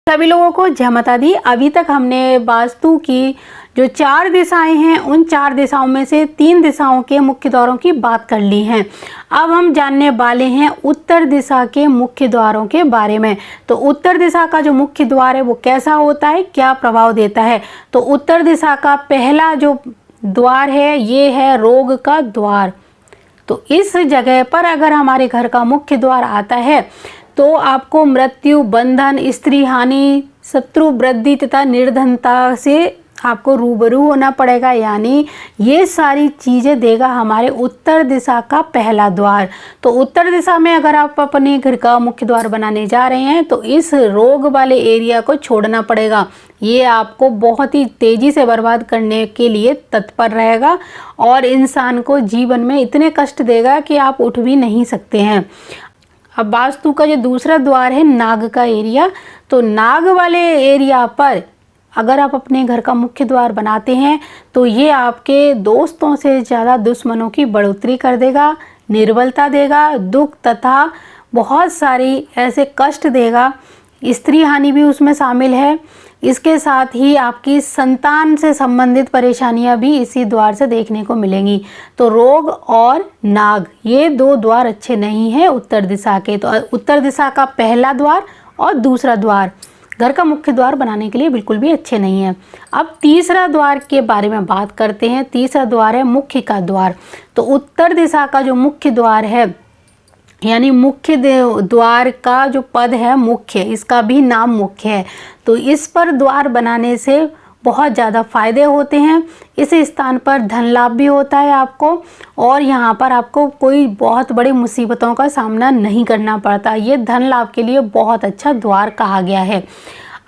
सभी लोगों को जय माता दी। अभी तक हमने वास्तु की जो 4 दिशाएं हैं उन 4 दिशाओं में से 3 दिशाओं के मुख्य द्वारों की बात कर ली है। अब हम जानने वाले हैं उत्तर दिशा के मुख्य द्वारों के बारे में। तो उत्तर दिशा का जो मुख्य द्वार है वो कैसा होता है, क्या प्रभाव देता है। तो उत्तर दिशा का पहला जो द्वार है ये है रोग का द्वार। तो इस जगह पर अगर हमारे घर का मुख्य द्वार आता है तो आपको मृत्यु, बंधन, स्त्री हानि, शत्रु वृद्धि तथा निर्धनता से आपको रूबरू होना पड़ेगा। यानी ये सारी चीज़ें देगा हमारे उत्तर दिशा का पहला द्वार। तो उत्तर दिशा में अगर आप अपने घर का मुख्य द्वार बनाने जा रहे हैं तो इस रोग वाले एरिया को छोड़ना पड़ेगा। ये आपको बहुत ही तेज़ी से बर्बाद करने के लिए तत्पर रहेगा और इंसान को जीवन में इतने कष्ट देगा कि आप उठ भी नहीं सकते हैं। अब वास्तु का जो दूसरा द्वार है नाग का एरिया। तो नाग वाले एरिया पर अगर आप अपने घर का मुख्य द्वार बनाते हैं तो ये आपके दोस्तों से ज़्यादा दुश्मनों की बढ़ोतरी कर देगा, निर्बलता देगा, दुख तथा बहुत सारी ऐसे कष्ट देगा। स्त्री हानि भी उसमें शामिल है। इसके साथ ही आपकी संतान से संबंधित परेशानियां भी इसी द्वार से देखने को मिलेंगी। तो रोग और नाग ये 2 द्वार अच्छे नहीं हैं उत्तर दिशा के। तो उत्तर दिशा का पहला द्वार और दूसरा द्वार घर का मुख्य द्वार बनाने के लिए बिल्कुल भी अच्छे नहीं है। अब तीसरा द्वार के बारे में बात करते हैं। तीसरा द्वार है मुख्य का द्वार। तो उत्तर दिशा का जो मुख्य द्वार है यानी मुख्य द्वार का जो पद है मुख्य, इसका भी नाम मुख्य है। तो इस पर द्वार बनाने से बहुत ज़्यादा फायदे होते हैं। इस स्थान पर धन लाभ भी होता है आपको और यहाँ पर आपको कोई बहुत बड़ी मुसीबतों का सामना नहीं करना पड़ता। ये धन लाभ के लिए बहुत अच्छा द्वार कहा गया है।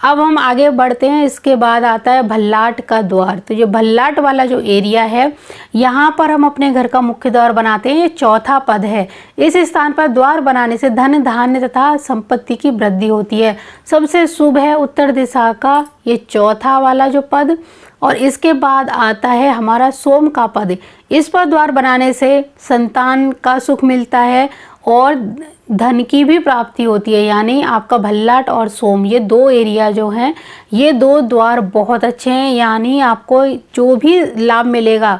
अब हम आगे बढ़ते हैं। इसके बाद आता है भल्लाट का द्वार। तो ये भल्लाट वाला जो एरिया है यहाँ पर हम अपने घर का मुख्य द्वार बनाते हैं। ये चौथा पद है। इस स्थान पर द्वार बनाने से धन, धान्य तथा संपत्ति की वृद्धि होती है। सबसे शुभ है उत्तर दिशा का ये चौथा वाला जो पद। और इसके बाद आता है हमारा सोम का पद। इस पर द्वार बनाने से संतान का सुख मिलता है और धन की भी प्राप्ति होती है। यानी आपका भल्लाट और सोम ये 2 एरिया जो हैं ये 2 द्वार बहुत अच्छे हैं। यानी आपको जो भी लाभ मिलेगा,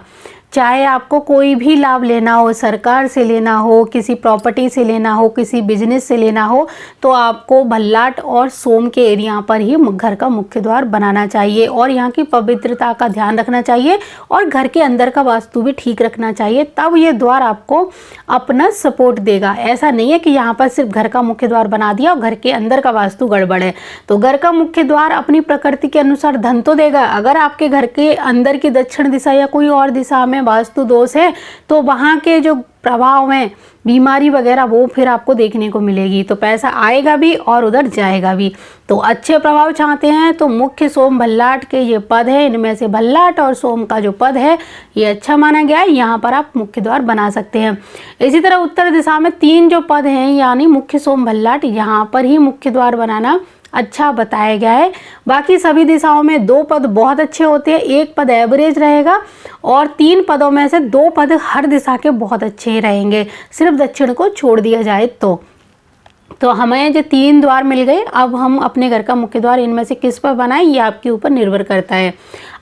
चाहे आपको कोई भी लाभ लेना हो, सरकार से लेना हो, किसी प्रॉपर्टी से लेना हो, किसी बिजनेस से लेना हो, तो आपको भल्लाट और सोम के एरिया पर ही घर का मुख्य द्वार बनाना चाहिए और यहाँ की पवित्रता का ध्यान रखना चाहिए और घर के अंदर का वास्तु भी ठीक रखना चाहिए। तब ये द्वार आपको अपना सपोर्ट देगा। ऐसा नहीं है कि यहाँ पर सिर्फ घर का मुख्य द्वार बना दिया और घर के अंदर का वास्तु गड़बड़ है। तो घर का मुख्य द्वार अपनी प्रकृति के अनुसार धन तो देगा। अगर आपके घर के अंदर की दक्षिण दिशा या कोई और दिशा में वास्तु दोष है तो वहाँ के जो प्रभाव में बीमारी वगैरह वो फिर आपको देखने को मिलेगी। तो पैसा आएगा भी और उधर जाएगा भी। तो अच्छे प्रभाव चाहते हैं तो मुख्य सोम भल्लाट के ये पद है। इनमें से भल्लाट और सोम का जो पद है ये अच्छा माना गया है। यहाँ पर आप मुख्य द्वार बना सकते हैं। इसी तरह उत्तर दिशा में 3 जो पद हैं यानी मुख्य सोम भल्लाट, यहाँ पर ही मुख्य द्वार बनाना अच्छा बताया गया है। बाकी सभी दिशाओं में 2 पद बहुत अच्छे होते हैं, 1 पद एवरेज रहेगा और 3 पदों में से 2 पद हर दिशा के बहुत अच्छे रहेंगे, सिर्फ दक्षिण को छोड़ दिया जाए तो हमें जो 3 द्वार मिल गए। अब हम अपने घर का मुख्य द्वार इनमें से किस पर बनाएं ये आपके ऊपर निर्भर करता है।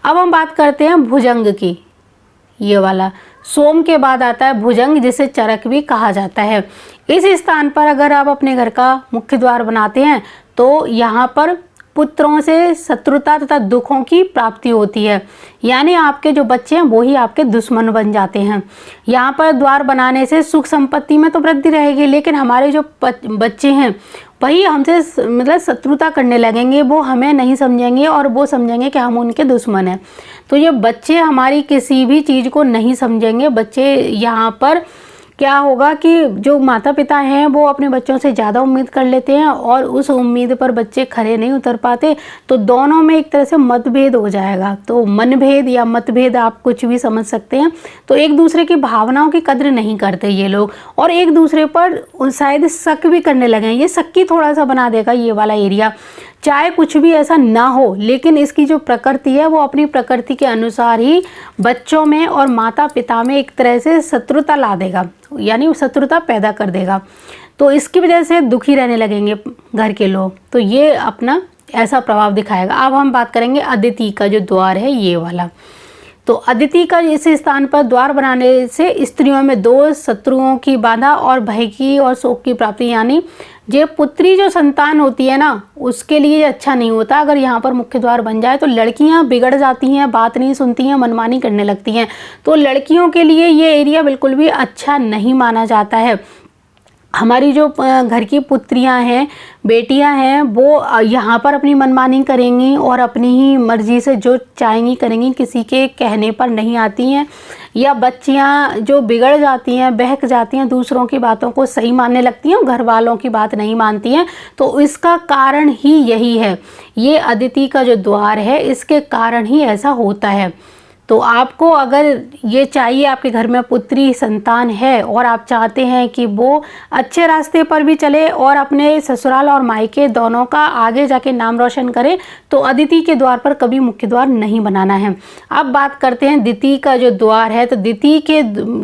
अब हम बात करते हैं भुजंग की। ये वाला सोम के बाद आता है भुजंग जिसे चरक भी कहा जाता है। इस स्थान पर अगर आप अपने घर का मुख्य द्वार बनाते हैं तो यहाँ पर पुत्रों से शत्रुता तथा दुखों की प्राप्ति होती है। यानी आपके जो बच्चे हैं वो ही आपके दुश्मन बन जाते हैं। यहाँ पर द्वार बनाने से सुख संपत्ति में तो वृद्धि रहेगी लेकिन हमारे जो बच्चे हैं वही हमसे मतलब शत्रुता करने लगेंगे। वो हमें नहीं समझेंगे और वो समझेंगे कि हम उनके दुश्मन हैं। तो ये बच्चे हमारी किसी भी चीज़ को नहीं समझेंगे। बच्चे यहाँ पर क्या होगा कि जो माता पिता हैं वो अपने बच्चों से ज़्यादा उम्मीद कर लेते हैं और उस उम्मीद पर बच्चे खरे नहीं उतर पाते। तो दोनों में एक तरह से मतभेद हो जाएगा। तो मनभेद या मतभेद आप कुछ भी समझ सकते हैं। तो एक दूसरे की भावनाओं की कद्र नहीं करते ये लोग और एक दूसरे पर शायद शक भी करने लगे। ये शक्की थोड़ा सा बना देगा ये वाला एरिया। चाहे कुछ भी ऐसा ना हो लेकिन इसकी जो प्रकृति है वो अपनी प्रकृति के अनुसार ही बच्चों में और माता पिता में एक तरह से शत्रुता ला देगा, यानी शत्रुता पैदा कर देगा। तो इसकी वजह से दुखी रहने लगेंगे घर के लोग। तो ये अपना ऐसा प्रभाव दिखाएगा। अब हम बात करेंगे अदिति का जो द्वार है ये वाला। तो अदिति का इस स्थान पर द्वार बनाने से स्त्रियों में दोष, शत्रुओं की बाधा और भय की और शोक की प्राप्ति, यानी जो पुत्री जो संतान होती है ना उसके लिए अच्छा नहीं होता। अगर यहाँ पर मुख्य द्वार बन जाए तो लड़कियाँ बिगड़ जाती हैं, बात नहीं सुनती हैं, मनमानी करने लगती हैं। तो लड़कियों के लिए ये एरिया बिल्कुल भी अच्छा नहीं माना जाता है। हमारी जो घर की पुत्रियां हैं, बेटियां हैं, वो यहाँ पर अपनी मनमानी करेंगी और अपनी ही मर्जी से जो चाहेंगी करेंगी, किसी के कहने पर नहीं आती हैं। या बच्चियां जो बिगड़ जाती हैं, बहक जाती हैं, दूसरों की बातों को सही मानने लगती हैं और घर वालों की बात नहीं मानती हैं। तो इसका कारण ही यही है, ये अदिति का जो द्वार है इसके कारण ही ऐसा होता है। तो आपको अगर ये चाहिए, आपके घर में पुत्री संतान है और आप चाहते हैं कि वो अच्छे रास्ते पर भी चले और अपने ससुराल और मायके दोनों का आगे जाके नाम रोशन करे, तो अदिति के द्वार पर कभी मुख्य द्वार नहीं बनाना है। अब बात करते हैं दिति का जो द्वार है। तो दिति के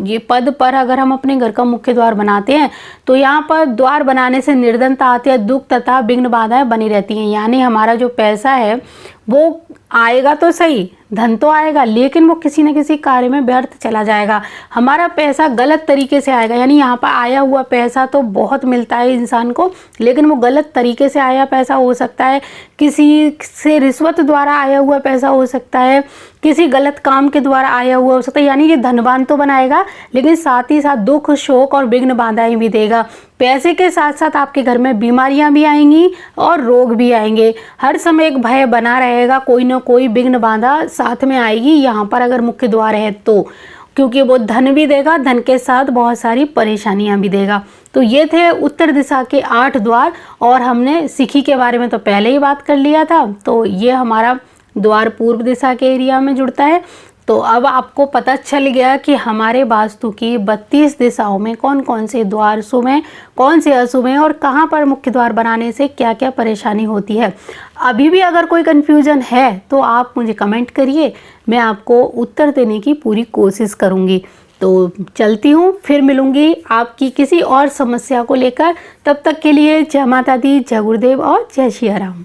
ये पद पर अगर हम अपने घर का मुख्य द्वार बनाते हैं तो यहाँ पर द्वार बनाने से निर्धनता आती है, दुख तथा विघ्न बाधाएं बनी रहती हैं। यानी हमारा जो पैसा है वो आएगा तो सही, धन तो आएगा, लेकिन वो किसी न किसी कार्य में व्यर्थ चला जाएगा। हमारा पैसा गलत तरीके से आएगा, यानी यहाँ पर आया हुआ पैसा तो बहुत मिलता है इंसान को, लेकिन वो गलत तरीके से आया पैसा हो सकता है, किसी से रिश्वत द्वारा आया हुआ पैसा हो सकता है, किसी गलत काम के द्वारा आया हुआ हो सकता है। यानी ये धनवान तो बनाएगा लेकिन साथ ही साथ दुख, शोक और विघ्न बाधाएं भी देगा। पैसे के साथ साथ आपके घर में बीमारियां भी आएंगी और रोग भी आएंगे। हर समय एक भय बना रहेगा, कोई ना कोई विघ्न बाधा साथ में आएगी यहाँ पर अगर मुख्य द्वार है तो, क्योंकि वो धन भी देगा, धन के साथ बहुत सारी परेशानियां भी देगा। तो ये थे उत्तर दिशा के 8 द्वार, और हमने सिखी के बारे में तो पहले ही बात कर लिया था। तो ये हमारा द्वार पूर्व दिशा के एरिया में जुड़ता है। तो अब आपको पता चल गया कि हमारे वास्तु की 32 दिशाओं में कौन कौन से द्वार शुभ हैं, कौन से अशुभ हैं और कहाँ पर मुख्य द्वार बनाने से क्या क्या परेशानी होती है। अभी भी अगर कोई कन्फ्यूजन है तो आप मुझे कमेंट करिए, मैं आपको उत्तर देने की पूरी कोशिश करूँगी। तो चलती हूँ, फिर मिलूँगी आपकी किसी और समस्या को लेकर। तब तक के लिए जय माता दी, जय गुरुदेव और जय श्री राम।